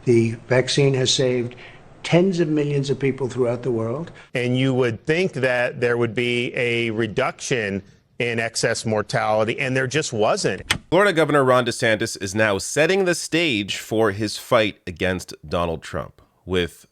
The vaccine has saved tens of millions of people throughout the world. And you would think that there would be a reduction in excess mortality, and there just wasn't. Florida Governor Ron DeSantis is now setting the stage for his fight against Donald Trump with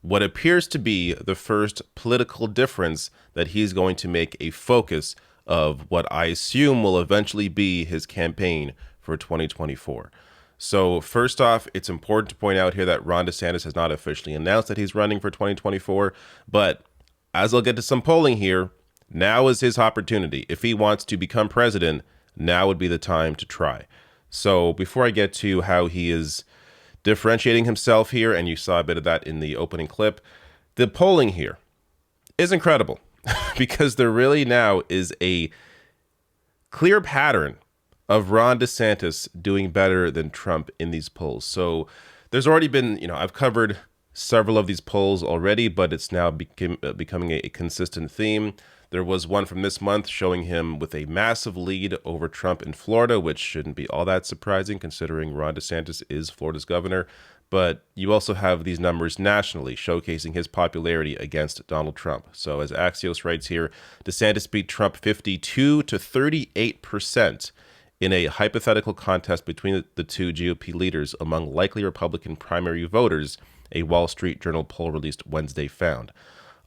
what appears to be the first political difference that he's going to make a focus of what I assume will eventually be his campaign for 2024. So first off, it's important to point out here that Ron DeSantis has not officially announced that he's running for 2024, but as I'll get to some polling here, now is his opportunity. If he wants to become president, now would be the time to try. So before I get to how he is differentiating himself here, and you saw a bit of that in the opening clip, the polling here is incredible because there really now is a clear pattern of Ron DeSantis doing better than Trump in these polls. So there's already been, I've covered several of these polls already, but it's now becoming a consistent theme. There was one from this month showing him with a massive lead over Trump in Florida, which shouldn't be all that surprising considering Ron DeSantis is Florida's governor. But you also have these numbers nationally showcasing his popularity against Donald Trump. So as Axios writes here, DeSantis beat Trump 52 to 38% in a hypothetical contest between the two GOP leaders among likely Republican primary voters, a Wall Street Journal poll released Wednesday found.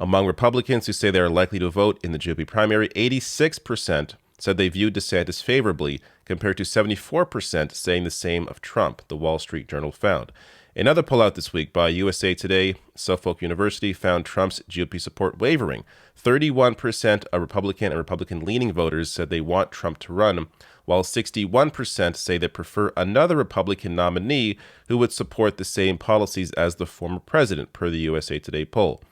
Among Republicans who say they are likely to vote in the GOP primary, 86% said they viewed DeSantis favorably, compared to 74% saying the same of Trump, the Wall Street Journal found. Another poll out this week by USA Today, Suffolk University, found Trump's GOP support wavering. 31% of Republican and Republican-leaning voters said they want Trump to run, while 61% say they prefer another Republican nominee who would support the same policies as the former president, per the USA Today poll.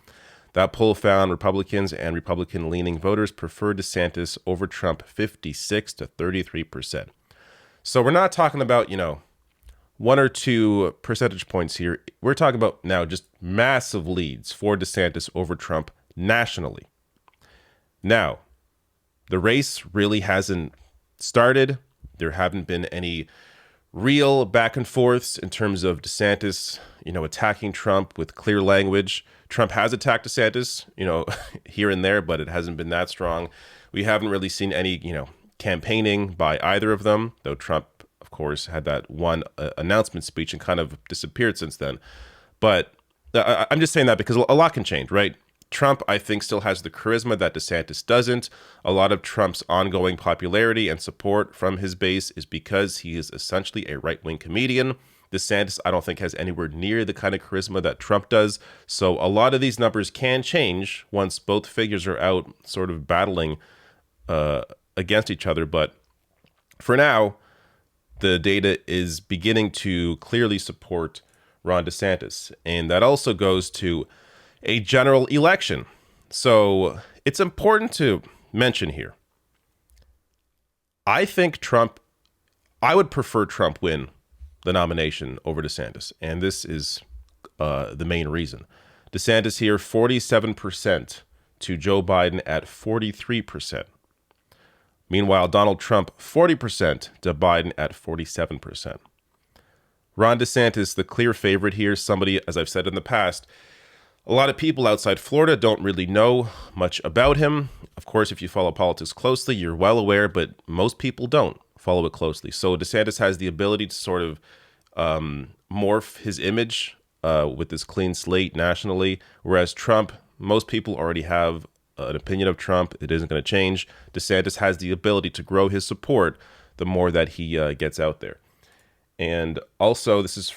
That poll found Republicans and Republican-leaning voters prefer DeSantis over Trump 56 to 33%. So we're not talking about, 1 or 2 percentage points here. We're talking about now just massive leads for DeSantis over Trump nationally. Now, the race really hasn't started. There haven't been any real back and forths in terms of DeSantis, attacking Trump with clear language. Trump has attacked DeSantis, here and there, but it hasn't been that strong. We haven't really seen any, campaigning by either of them, though Trump, of course, had that one announcement speech and kind of disappeared since then. But I'm just saying that because a lot can change, right? Trump, I think, still has the charisma that DeSantis doesn't. A lot of Trump's ongoing popularity and support from his base is because he is essentially a right-wing comedian. DeSantis, I don't think, has anywhere near the kind of charisma that Trump does. So a lot of these numbers can change once both figures are out sort of battling against each other. But for now, the data is beginning to clearly support Ron DeSantis. And that also goes to a general election. So it's important to mention here. I would prefer Trump win the nomination over DeSantis. And this is the main reason. DeSantis here, 47% to Joe Biden at 43%. Meanwhile, Donald Trump, 40% to Biden at 47%. Ron DeSantis, the clear favorite here, somebody, as I've said in the past, a lot of people outside Florida don't really know much about him. Of course, if you follow politics closely, you're well aware, but most people don't follow it closely. So DeSantis has the ability to sort of morph his image with this clean slate nationally, whereas Trump, most people already have an opinion of Trump. It isn't going to change. DeSantis has the ability to grow his support the more that he gets out there. And also, this is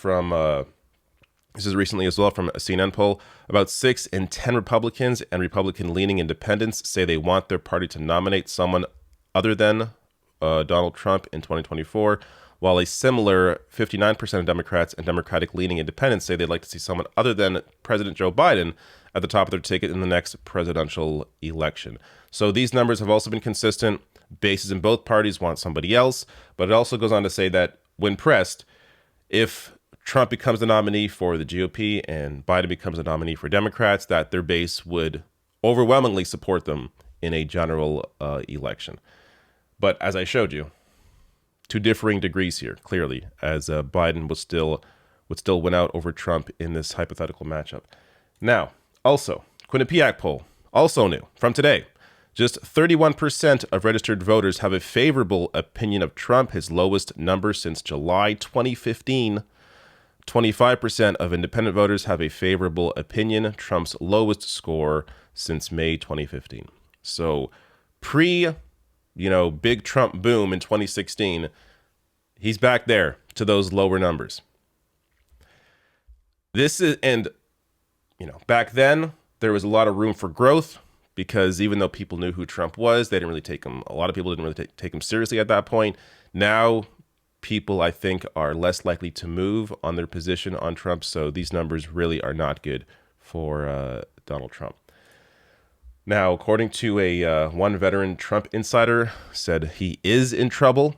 recently as well from a CNN poll. About 6 in 10 Republicans and Republican-leaning independents say they want their party to nominate someone other than Donald Trump in 2024, while a similar 59% of Democrats and Democratic-leaning independents say they'd like to see someone other than President Joe Biden at the top of their ticket in the next presidential election. So these numbers have also been consistent. Bases in both parties want somebody else, but it also goes on to say that when pressed, if Trump becomes the nominee for the GOP and Biden becomes the nominee for Democrats, that their base would overwhelmingly support them in a general election. But as I showed you, to differing degrees here, clearly, as Biden was still would still win out over Trump in this hypothetical matchup. Now, also, Quinnipiac poll, also new from today. Just 31% of registered voters have a favorable opinion of Trump, his lowest number since July 2015. 25% of independent voters have a favorable opinion, Trump's lowest score since May 2015. So big Trump boom in 2016, he's back there to those lower numbers. Back then, there was a lot of room for growth because even though people knew who Trump was, a lot of people didn't really take him seriously at that point. Now, people, I think, are less likely to move on their position on Trump. So these numbers really are not good for Donald Trump. Now, according to one veteran Trump insider, said he is in trouble.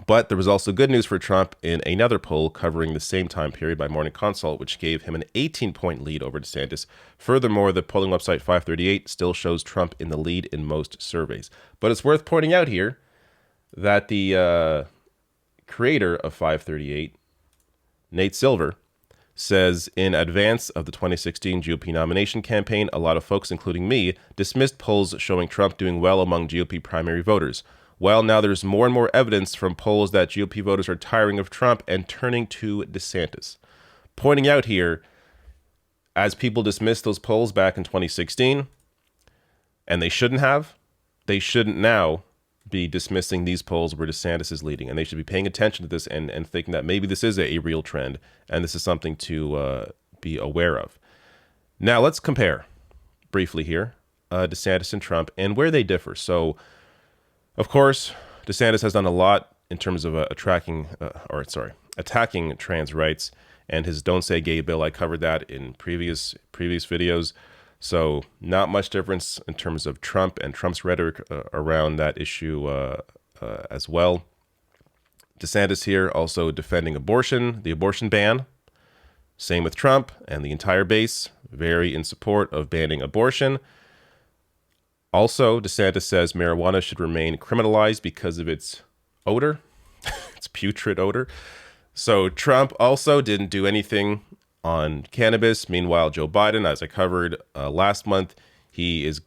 But there was also good news for Trump in another poll covering the same time period by Morning Consult, which gave him an 18-point lead over DeSantis. Furthermore, the polling website 538 still shows Trump in the lead in most surveys. But it's worth pointing out here that the creator of 538, Nate Silver, says in advance of the 2016 GOP nomination campaign, a lot of folks, including me, dismissed polls showing Trump doing well among GOP primary voters. Well, now there's more and more evidence from polls that GOP voters are tiring of Trump and turning to DeSantis. Pointing out here, as people dismissed those polls back in 2016, and they shouldn't now be dismissing these polls where DeSantis is leading. And they should be paying attention to this and thinking that maybe this is a real trend and this is something to be aware of. Now, let's compare briefly here DeSantis and Trump and where they differ. So, of course, DeSantis has done a lot in terms of attacking trans rights and his Don't Say Gay bill. I covered that in previous videos. So not much difference in terms of Trump and Trump's rhetoric around that issue as well. DeSantis here also defending abortion, the abortion ban. Same with Trump and the entire base, very in support of banning abortion. Also, DeSantis says marijuana should remain criminalized because of its odor, its putrid odor. So Trump also didn't do anything on cannabis. Meanwhile, Joe Biden, as I covered last month, he is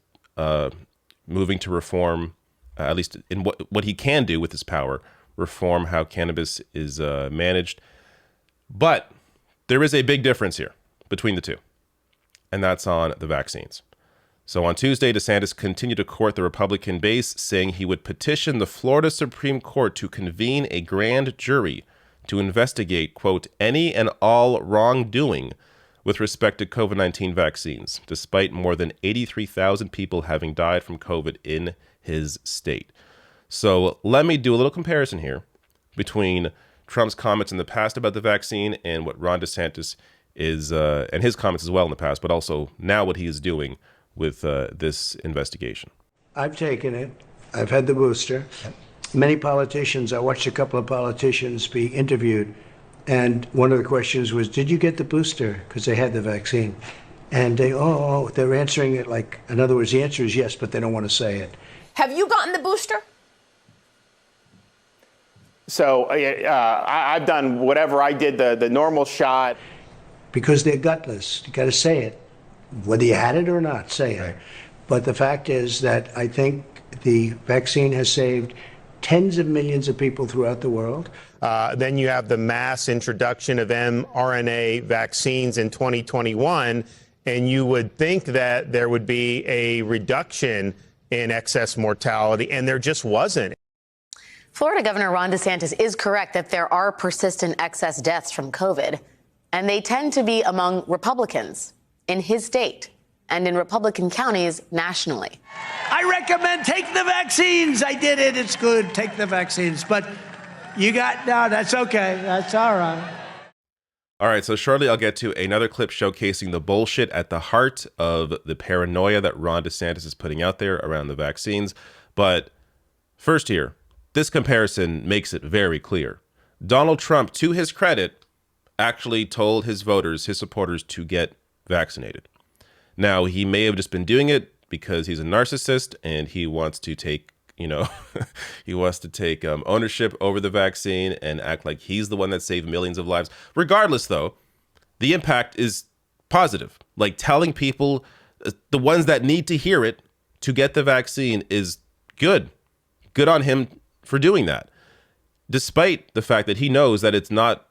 moving to reform, at least in what he can do with his power, reform how cannabis is managed. But there is a big difference here between the two, and that's on the vaccines. So on Tuesday, DeSantis continued to court the Republican base, saying he would petition the Florida Supreme Court to convene a grand jury to investigate, quote, any and all wrongdoing with respect to COVID-19 vaccines, despite more than 83,000 people having died from COVID in his state. So let me do a little comparison here between Trump's comments in the past about the vaccine and what Ron DeSantis is, and his comments as well in the past, but also now what he is doing with this investigation. I've taken it. I've had the booster. Many politicians, I watched a couple of politicians be interviewed, and one of the questions was, did you get the booster? Because they had the vaccine. And they're answering it like, in other words, the answer is yes, but they don't want to say it. Have you gotten the booster? So I've done whatever I did, the normal shot. Because they're gutless. You got to say it. Whether you had it or not, say it. Right. But the fact is that I think the vaccine has saved tens of millions of people throughout the world. Then you have the mass introduction of mRNA vaccines in 2021, and you would think that there would be a reduction in excess mortality, and there just wasn't. Florida Governor Ron DeSantis is correct that there are persistent excess deaths from COVID, and they tend to be among Republicans in his state and in Republican counties nationally. I recommend take the vaccines. I did it. It's good. Take the vaccines. But no, that's okay. That's all right. All right, so shortly I'll get to another clip showcasing the bullshit at the heart of the paranoia that Ron DeSantis is putting out there around the vaccines. But first here, this comparison makes it very clear. Donald Trump, to his credit, actually told his voters, his supporters, to get vaccinated. Now, he may have just been doing it because he's a narcissist and he wants to take he wants to take ownership over the vaccine and act like he's the one that saved millions of lives. Regardless, though, the impact is positive. Like telling people, the ones that need to hear it, to get the vaccine is good. Good on him for doing that, despite the fact that he knows that it's not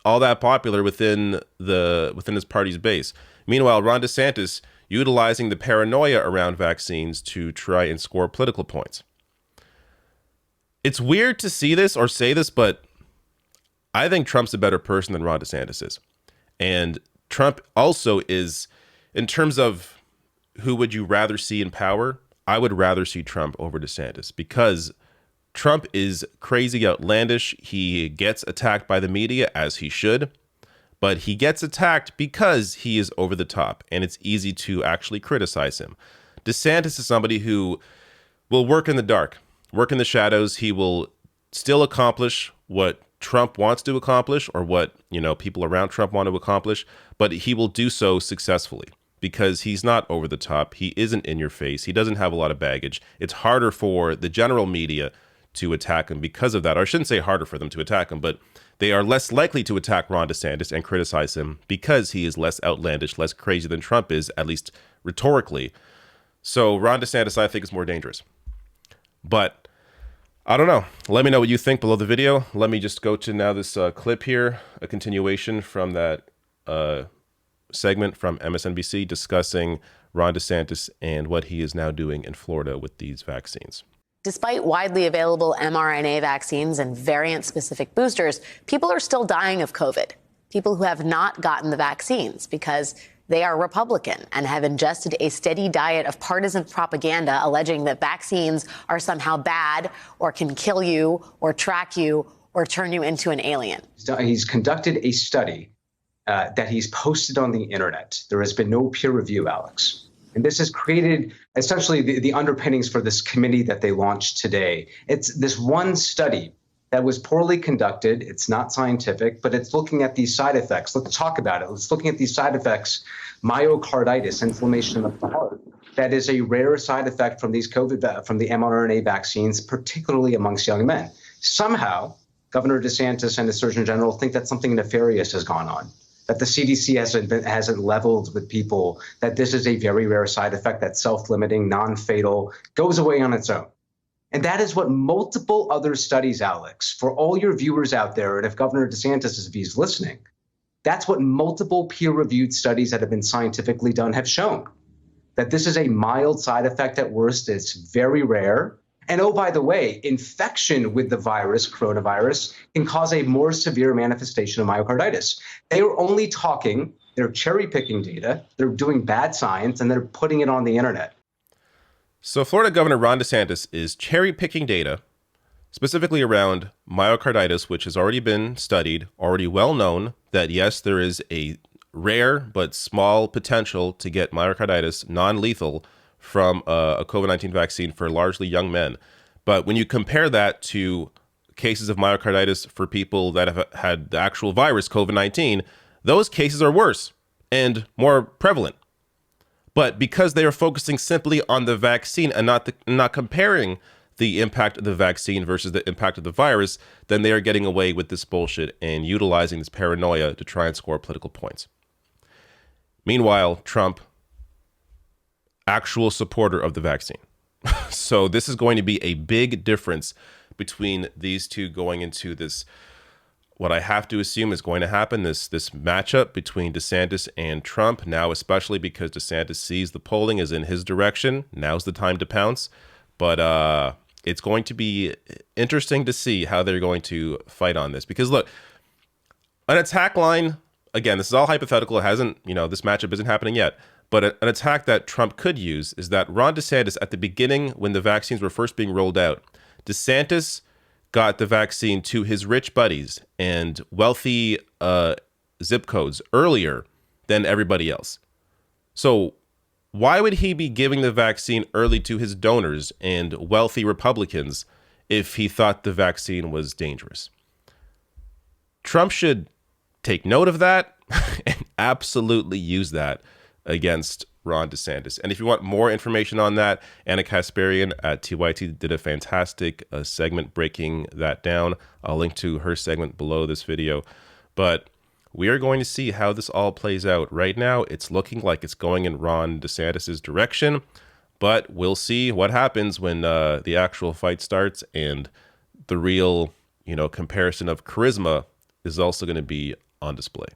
all that popular within his party's base. Meanwhile, Ron DeSantis utilizing the paranoia around vaccines to try and score political points. It's weird to see this or say this, but I think Trump's a better person than Ron DeSantis is. And Trump also is, in terms of who would you rather see in power, I would rather see Trump over DeSantis, because Trump is crazy outlandish. He gets attacked by the media, as he should, but he gets attacked because he is over the top, and it's easy to actually criticize him. DeSantis is somebody who will work in the dark, work in the shadows. He will still accomplish what Trump wants to accomplish, or what, people around Trump want to accomplish, but he will do so successfully because he's not over the top. He isn't in your face. He doesn't have a lot of baggage. It's harder for the general media to attack him because of that. Or I shouldn't say harder for them to attack him, but they are less likely to attack Ron DeSantis and criticize him because he is less outlandish, less crazy than Trump is, at least rhetorically. So Ron DeSantis, I think, is more dangerous. But I don't know. Let me know what you think below the video. Let me just go to now this clip here, a continuation from that segment from MSNBC discussing Ron DeSantis and what he is now doing in Florida with these vaccines. Despite widely available mRNA vaccines and variant-specific boosters, people are still dying of COVID. People who have not gotten the vaccines because they are Republican and have ingested a steady diet of partisan propaganda alleging that vaccines are somehow bad or can kill you or track you or turn you into an alien. He's conducted a study that he's posted on the internet. There has been no peer review, Alex. And this has created essentially the underpinnings for this committee that they launched today. It's this one study that was poorly conducted. It's not scientific, but it's looking at these side effects. Let's talk about it. Let's looking at these side effects: myocarditis, inflammation of the heart. That is a rare side effect from these from the mRNA vaccines, particularly amongst young men. Somehow, Governor DeSantis and the Surgeon General think that something nefarious has gone on, that the CDC hasn't leveled with people, that this is a very rare side effect that's self-limiting, non-fatal, goes away on its own. And that is what multiple other studies, Alex, for all your viewers out there, and if Governor DeSantis, if he's listening, that's what multiple peer-reviewed studies that have been scientifically done have shown, that this is a mild side effect at worst. It's very rare. And oh, by the way, infection with the virus, coronavirus, can cause a more severe manifestation of myocarditis. They are only talking, they're cherry picking data, they're doing bad science, and they're putting it on the internet. So Florida Governor Ron DeSantis is cherry picking data, specifically around myocarditis, which has already been studied, already well known that yes, there is a rare but small potential to get myocarditis, non-lethal, from a COVID-19 vaccine for largely young men. But when you compare that to cases of myocarditis for people that have had the actual virus, COVID-19, those cases are worse and more prevalent. But because they are focusing simply on the vaccine and not comparing the impact of the vaccine versus the impact of the virus, then they are getting away with this bullshit and utilizing this paranoia to try and score political points. Meanwhile, Trump, actual supporter of the vaccine. So this is going to be a big difference between these two going into this, what I have to assume is going to happen, this matchup between DeSantis and Trump, now especially because DeSantis sees the polling is in his direction. Now's the time to pounce. But it's going to be interesting to see how they're going to fight on this. Because look, an attack line, again, this is all hypothetical. It hasn't, this matchup isn't happening yet. But an attack that Trump could use is that Ron DeSantis, at the beginning, when the vaccines were first being rolled out, DeSantis got the vaccine to his rich buddies and wealthy zip codes earlier than everybody else. So why would he be giving the vaccine early to his donors and wealthy Republicans if he thought the vaccine was dangerous? Trump should take note of that and absolutely use that against Ron DeSantis. And if you want more information on that, Anna Kasparian at TYT did a fantastic segment breaking that down. I'll link to her segment below this video. But we are going to see how this all plays out. Right now, it's looking like it's going in Ron DeSantis' direction, but we'll see what happens when the actual fight starts, and the real, comparison of charisma is also going to be on display.